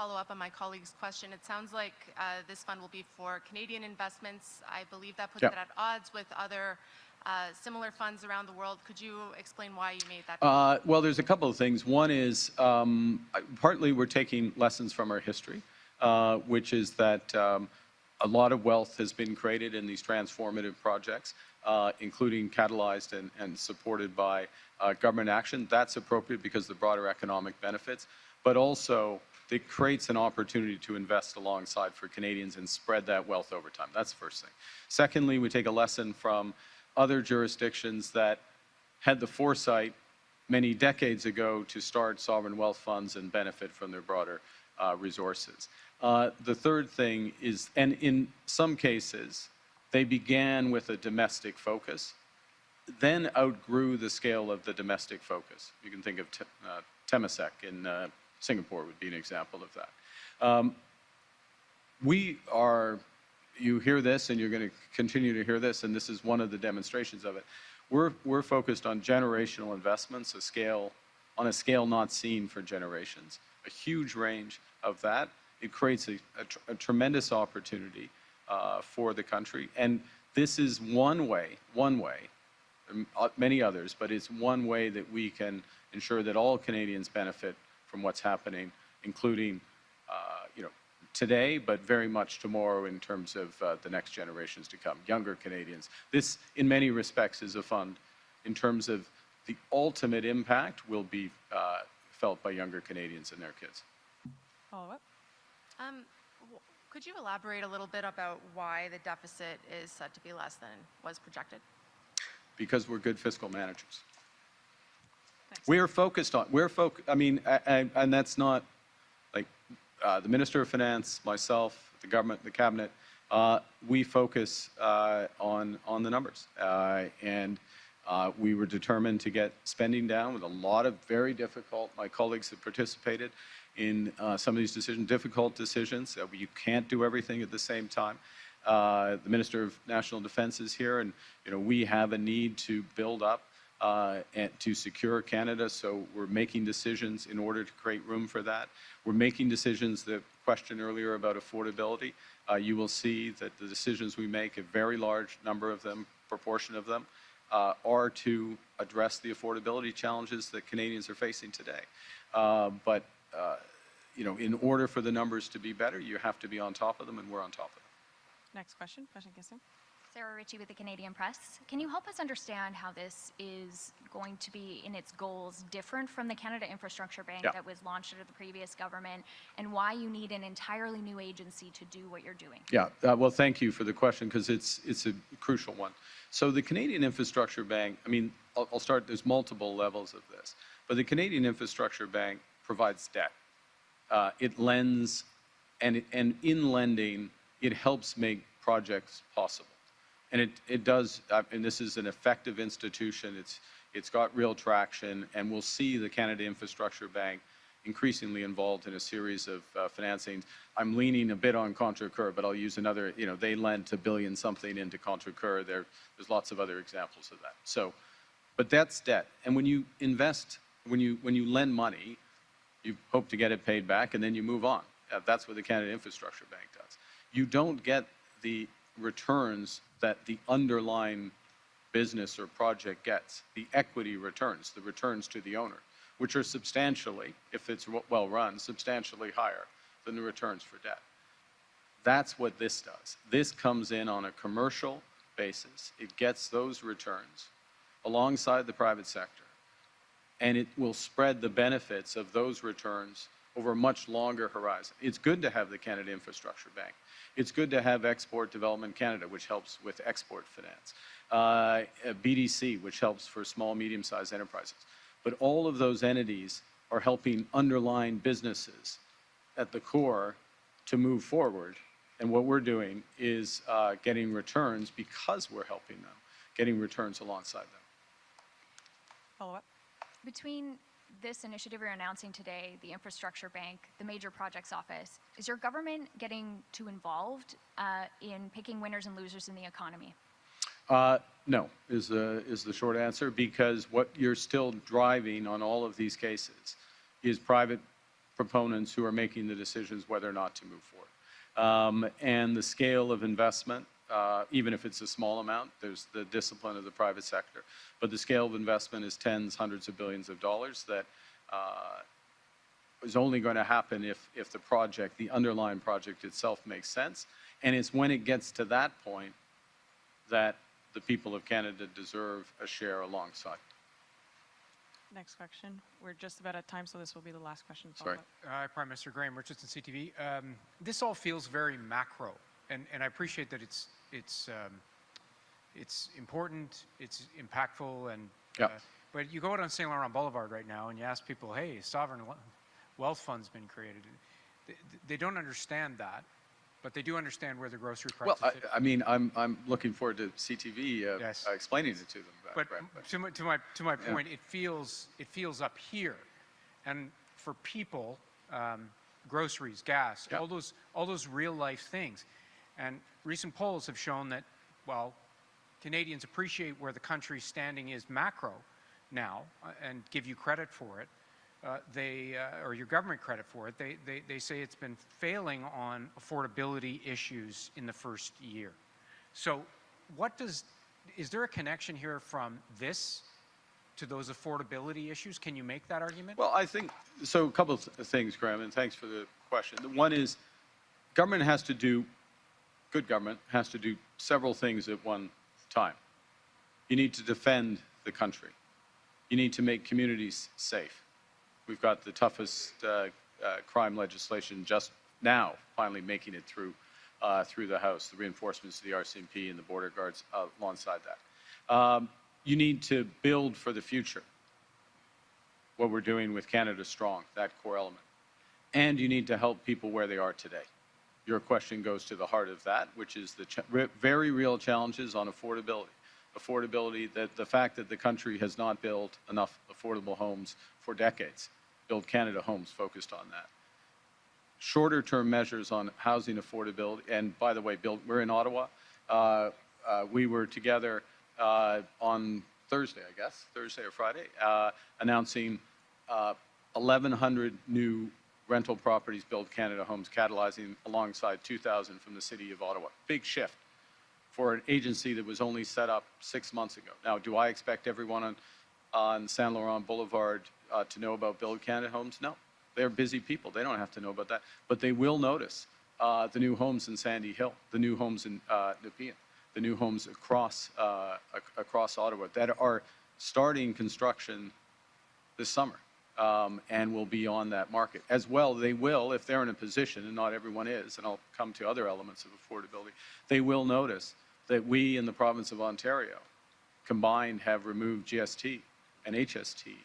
follow up on my colleague's question. It sounds like this fund will be for Canadian investments. I believe that puts it at odds with other similar funds around the world. Could you explain why you made that? Well, there's a couple of things. One is partly we're taking lessons from our history, which is that a lot of wealth has been created in these transformative projects, including catalyzed and supported by government action. That's appropriate because of the broader economic benefits, but also it creates an opportunity to invest alongside for Canadians and spread that wealth over time. That's the first thing. Secondly, we take a lesson from other jurisdictions that had the foresight many decades ago to start sovereign wealth funds and benefit from their broader resources. The third thing is, and in some cases, they began with a domestic focus, then outgrew the scale of the domestic focus. You can think of Temasek in Singapore would be an example of that. We are, you hear this and you're going to continue to hear this, and this is one of the demonstrations of it. We're focused on generational investments, on a scale not seen for generations, a huge range of that. It creates a tremendous opportunity for the country. And this is one way, many others, but it's one way that we can ensure that all Canadians benefit from what's happening, including today, but very much tomorrow in terms of the next generations to come, younger Canadians. This, in many respects, is a fund in terms of the ultimate impact will be felt by younger Canadians and their kids. Follow-up? Could you elaborate a little bit about why the deficit is said to be less than was projected? Because we're good fiscal managers. Thanks. We are focused on, I mean, and that's not like the Minister of Finance, myself, the government, the cabinet, we focus on the numbers. And we were determined to get spending down with a lot of very difficult, my colleagues have participated in some of these decisions, difficult decisions. You can't do everything at the same time. The Minister of National Defense is here, and we have a need to build up and to secure Canada, so we're making decisions in order to create room for that. We're making decisions, the question earlier about affordability, you will see that the decisions we make, a very large number of them, proportion of them, are to address the affordability challenges that Canadians are facing today. But in order for the numbers to be better, you have to be on top of them, and we're on top of them. Next question, President Kissing. Sarah Ritchie with the Canadian Press. Can you help us understand how this is going to be in its goals different from the Canada Infrastructure Bank that was launched under the previous government, and why you need an entirely new agency to do what you're doing? Yeah, well, thank you for the question, because it's a crucial one. So the Canadian Infrastructure Bank, I mean, I'll start, there's multiple levels of this, but the Canadian Infrastructure Bank provides debt. It lends, and in lending, it helps make projects possible. And it does, and this is an effective institution. It's got real traction, and we'll see the Canada Infrastructure Bank increasingly involved in a series of financings. I'm leaning a bit on Contrecoeur, but I'll use another, they lent $1 billion something into Contrecoeur. There's lots of other examples of that. So, but that's debt. And when you invest, when you lend money, you hope to get it paid back, and then you move on. That's what the Canada Infrastructure Bank does. You don't get the returns that the underlying business or project gets, the equity returns, the returns to the owner, which are substantially, if it's well run, substantially higher than the returns for debt. That's what this does. This comes in on a commercial basis. It gets those returns alongside the private sector, and it will spread the benefits of those returns over a much longer horizon. It's good to have the Canada Infrastructure Bank. It's good to have Export Development Canada, which helps with export finance, BDC, which helps for small, medium-sized enterprises. But all of those entities are helping underlying businesses at the core to move forward. And what we're doing is getting returns because we're helping them, getting returns alongside them. Follow-up. Between this initiative you're announcing today, the Infrastructure Bank, the Major Projects Office, is your government getting too involved in picking winners and losers in the economy? No, is the short answer, because what you're still driving on all of these cases is private proponents who are making the decisions whether or not to move forward. And the scale of investment, even if it's a small amount, there's the discipline of the private sector. But the scale of investment is tens, hundreds of billions of dollars that is only going to happen if the project, the underlying project itself makes sense. And it's when it gets to that point that the people of Canada deserve a share alongside. Next question. We're just about at time, so this will be the last question. Sorry. Hi, Prime Minister Graham Richardson, CTV. This all feels very macro, and I appreciate that it's important, it's impactful, and but you go out on Saint Laurent Boulevard right now and you ask people, hey, sovereign wealth fund's been created. They don't understand that, but they do understand where the grocery prices. Well, I mean, I'm looking forward to CTV Yes. Explaining it to them. But Graham, to my point, it feels up here, and for people, groceries, gas, all those real life things, and recent polls have shown that while Canadians appreciate where the country's standing is macro now, and give you credit for it, or your government credit for it, they say it's been failing on affordability issues in the first year. So is there a connection here from this to those affordability issues? Can you make that argument? Well, I think, so a couple of things, Graham, and thanks for the question. One is government has to do, good government has to do several things at one time. You need to defend the country. You need to make communities safe. We've got the toughest crime legislation just now finally making it through the House, the reinforcements of the RCMP and the border guards alongside that. You need to build for the future, what we're doing with Canada Strong, that core element. And you need to help people where they are today. Your question goes to the heart of that, which is the very real challenges on affordability. Affordability, that the fact that the country has not built enough affordable homes for decades. Build Canada Homes focused on that. Shorter term measures on housing affordability, and by the way, we're in Ottawa. We were together on Thursday, I guess, Thursday or Friday, announcing 1,100 new rental properties, Build Canada Homes, catalyzing alongside 2,000 from the City of Ottawa. Big shift for an agency that was only set up 6 months ago. Now, do I expect everyone on Saint Laurent Boulevard to know about Build Canada Homes? No. They're busy people. They don't have to know about that. But they will notice the new homes in Sandy Hill, the new homes in Nepean, the new homes across Ottawa that are starting construction this summer and will be on that market. As well, they will, if they're in a position, and not everyone is, and I'll come to other elements of affordability, they will notice that we in the province of Ontario combined have removed GST and HST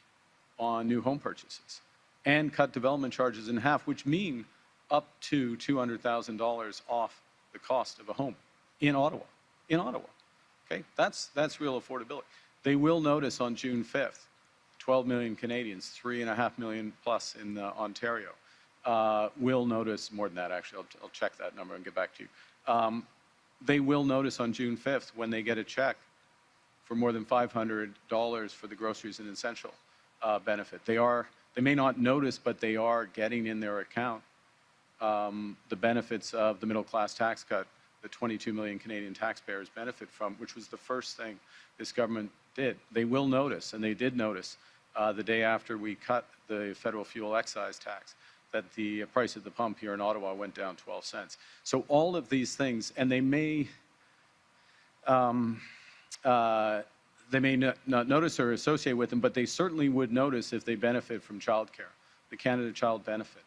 on new home purchases and cut development charges in half, which mean up to $200,000 off the cost of a home in Ottawa. In Ottawa, okay? That's real affordability. They will notice on June 5th, 12 million Canadians, 3.5 million plus in Ontario, will notice, more than that actually, I'll check that number and get back to you. They will notice on June 5th when they get a check for more than $500 for the groceries and essential benefit. They may not notice, but they are getting in their account the benefits of the middle class tax cut that 22 million Canadian taxpayers benefit from, which was the first thing this government did. They will notice, and they did notice the day after we cut the federal fuel excise tax, that the price at the pump here in Ottawa went down 12 cents. So all of these things, and they may not notice or associate with them, but they certainly would notice if they benefit from childcare, the Canada Child Benefit,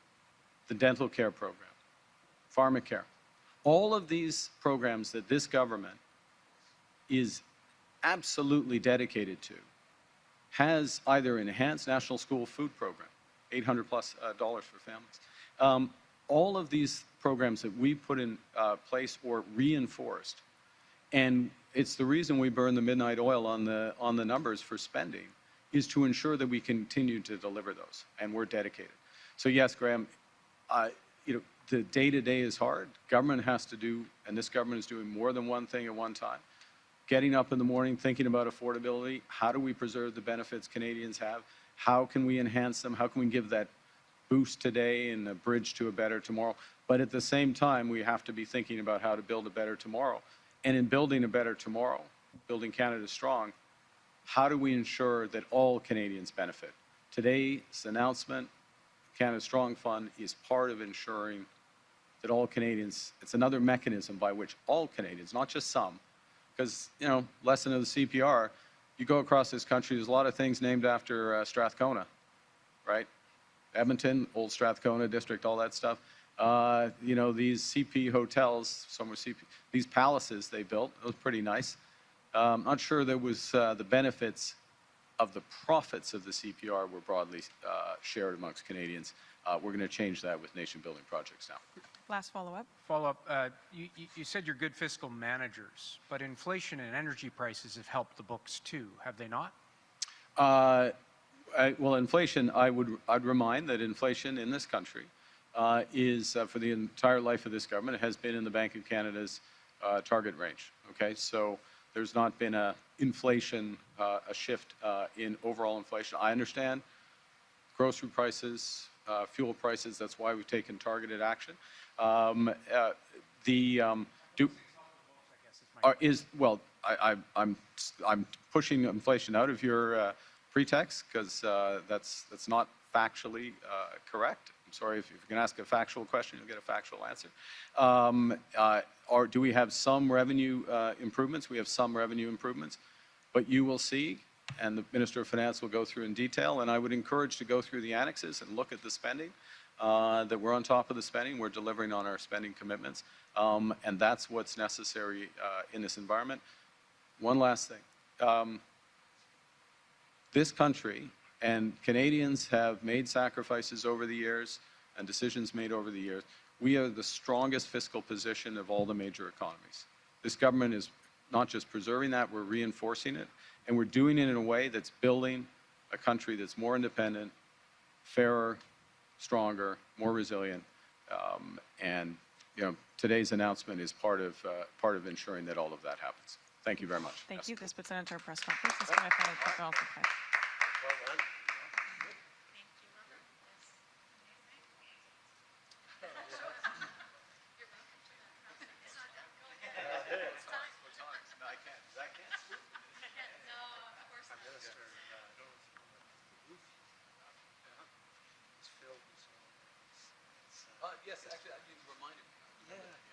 the dental care program, pharmacare. All of these programs that this government is absolutely dedicated to has either enhanced national school food program, $800+ for families. All of these programs that we put in place or reinforced, and it's the reason we burn the midnight oil on the numbers for spending, is to ensure that we continue to deliver those, and we're dedicated. So yes, Graham, the day-to-day is hard. Government has to do, and this government is doing more than one thing at one time. Getting up in the morning, thinking about affordability. How do we preserve the benefits Canadians have? How can we enhance them? How can we give that boost today and a bridge to a better tomorrow. But at the same time, we have to be thinking about how to build a better tomorrow. And in building a better tomorrow, building Canada strong, how do we ensure that all Canadians benefit? Today's announcement, Canada Strong Fund, is part of ensuring that all Canadians, it's another mechanism by which all Canadians, not just some, because, you know, lesson of the CPR, you go across this country, there's a lot of things named after Strathcona, right? Edmonton, Old Strathcona District, all that stuff. You know, these CP hotels, some were CP, these palaces they built, it was pretty nice. Not sure there was the benefits of the profits of the CPR were broadly shared amongst Canadians. We're going to change that with nation-building projects now. Last follow-up. Follow-up, you said you're good fiscal managers, but inflation and energy prices have helped the books too, have they not? Well, inflation, I'd remind that inflation in this country is, for the entire life of this government, it has been in the Bank of Canada's target range, okay? So there's not been a inflation, a shift in overall inflation. I understand grocery prices, fuel prices, that's why we've taken targeted action. I'm pushing inflation out of your pretext because that's not factually correct. I'm sorry, if you can ask a factual question, you'll get a factual answer. Or do we have some revenue improvements? We have some revenue improvements, but you will see, and the Minister of Finance will go through in detail, and I would encourage to go through the annexes and look at the spending, that we're on top of the spending, we're delivering on our spending commitments, and that's what's necessary in this environment. One last thing. This country and Canadians have made sacrifices over the years and decisions made over the years. We are the strongest fiscal position of all the major economies. This government is not just preserving that, we're reinforcing it, and we're doing it in a way that's building a country that's more independent, fairer, stronger, more resilient, and you know, today's announcement is part of ensuring that all of that happens. Thank you very much. Thank you. This puts an end to our press conference. This is my final take off the press. Yes, actually, you reminded me. Yeah.